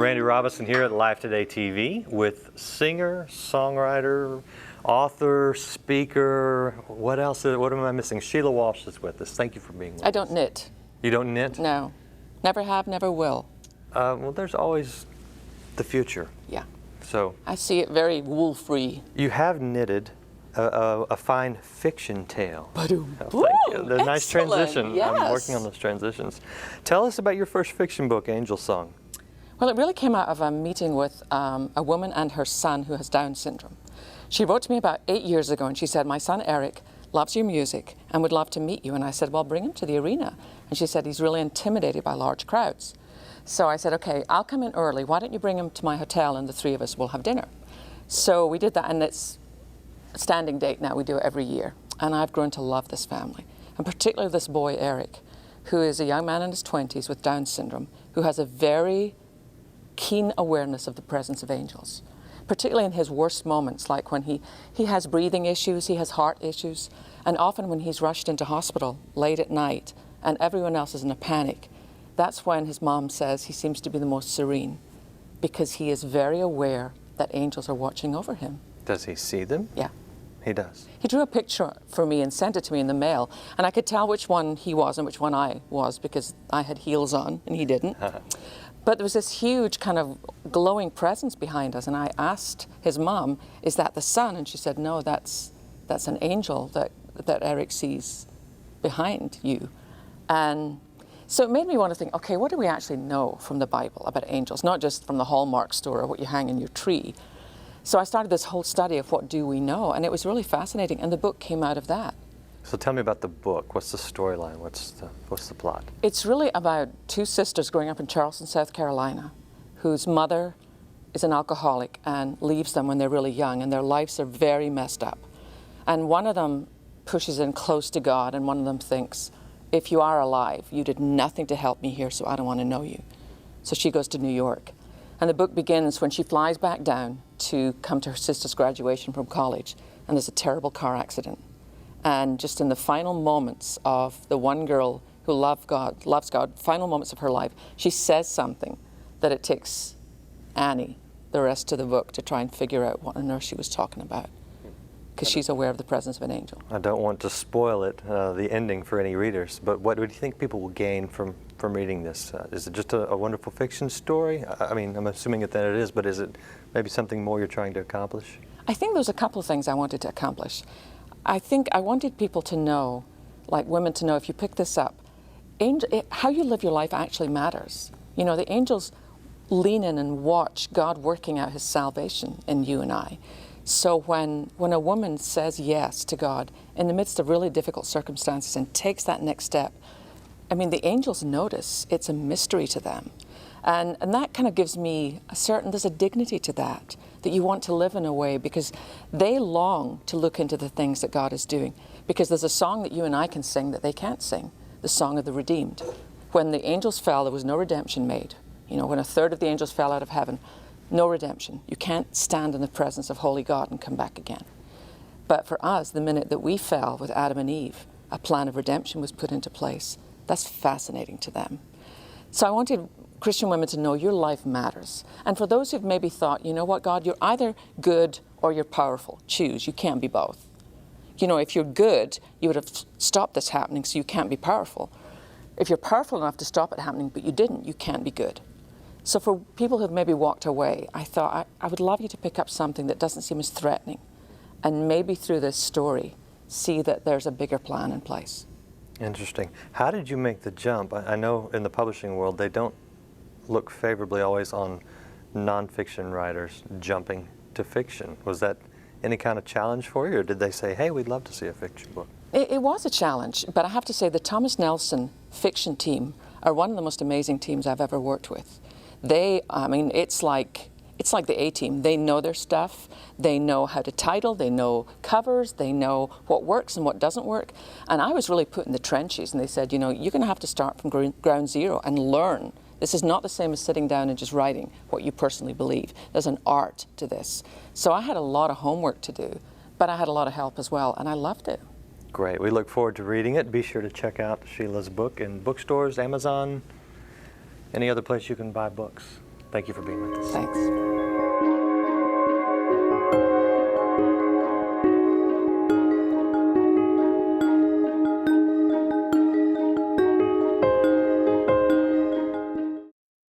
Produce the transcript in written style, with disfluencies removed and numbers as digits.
Randy Robison here at Life Today TV with singer, songwriter, author, speaker, what else? What am I missing? Sheila Walsh is with us. Thank you for being with us. I don't knit. You don't knit? No. Never have, never will. Well, there's always the future. Yeah. So I see it very wool-free. you have knitted a fine fiction tale. Ba-doom. Oh, thank you. The nice Excellent. transition. Yes. I'm working on those transitions. Tell us about your first fiction book, Angel Song. Well, it really came out of a meeting with a woman and her son who has Down syndrome. She wrote to me about 8 years ago and she said, my son Eric loves your music and would love to meet you. And I said, well, bring him to the arena. And she said, he's really intimidated by large crowds. So I said, okay, I'll come in early. Why don't you bring him to my hotel and the three of us will have dinner? So we did that, and it's a standing date now. We do it every year. And I've grown to love this family, and particularly this boy, Eric, who is a young man in his 20s with Down syndrome, who has a very keen awareness of the presence of angels, particularly in his worst moments, like when he has breathing issues, he has heart issues, and often when he's rushed into hospital late at night and everyone else is in a panic, that's when his mom says he seems to be the most serene, because he is very aware that angels are watching over him. Does he see them? Yeah. He does. He drew a picture for me and sent it to me in the mail, and I could tell which one he was and which one I was because I had heels on and he didn't. But there was this huge kind of glowing presence behind us, and I asked his mom, is that the sun? And she said, no, that's an angel that Eric sees behind you. And so it made me want to think, okay, what do we actually know from the Bible about angels? Not just from the Hallmark store or what you hang in your tree. So I started this whole study of what do we know, and it was really fascinating, and the book came out of that. So tell me about the book. What's the storyline? What's the plot? It's really about two sisters growing up in Charleston, South Carolina, whose mother is an alcoholic and leaves them when they're really young, and their lives are very messed up. And one of them pushes in close to God, and one of them thinks, if you are alive, you did nothing to help me here, so I don't want to know you. So she goes to New York. And the book begins when she flies back down to come to her sister's graduation from college, and there's a terrible car accident. And just in the final moments of the one girl who loves God, final moments of her life, she says something that it takes Annie the rest of the book to try and figure out what on earth she was talking about, because she's aware of the presence of an angel. I don't want to spoil it, the ending for any readers, but what do you think people will gain from reading this? Is it just a wonderful fiction story? I mean, I'm assuming that it is, but is it maybe something more you're trying to accomplish? I think there's a couple of things I wanted to accomplish. I think I wanted people to know, like women to know, if you pick this up, how you live your life actually matters. You know, the angels lean in and watch God working out his salvation in you and I. So when a woman says yes to God in the midst of really difficult circumstances and takes that next step, I mean, the angels notice. It's a mystery to them. And that kind of gives me there's a dignity to that you want to live in a way, because they long to look into the things that God is doing. Because there's a song that you and I can sing that they can't sing, the song of the redeemed. When the angels fell, there was no redemption made. You know, when a third of the angels fell out of heaven, no redemption. You can't stand in the presence of holy God and come back again. But for us, the minute that we fell with Adam and Eve, a plan of redemption was put into place. That's fascinating to them. So I wanted Christian women to know your life matters. And for those who've maybe thought, you know what, God, you're either good or you're powerful. Choose. You can't be both. You know, if you're good, you would have stopped this happening, so you can't be powerful. If you're powerful enough to stop it happening, but you didn't, you can't be good. So for people who've maybe walked away, I thought I would love you to pick up something that doesn't seem as threatening, and maybe through this story, see that there's a bigger plan in place. Interesting. How did you make the jump? I know in the publishing world, they don't look favorably always on nonfiction writers jumping to fiction. Was that any kind of challenge for you, or did they say, hey, we'd love to see a fiction book? It was a challenge, but I have to say the Thomas Nelson fiction team are one of the most amazing teams I've ever worked with. I mean, it's like the A-team. They know their stuff. They know how to title. They know covers. They know what works and what doesn't work. And I was really put in the trenches, and they said, you know, you're going to have to start from ground zero and learn. This is not the same as sitting down and just writing what you personally believe. There's an art to this. So I had a lot of homework to do, but I had a lot of help as well, and I loved it. Great. We look forward to reading it. Be sure to check out Sheila's book in bookstores, Amazon, any other place you can buy books. Thank you for being with us. Thanks.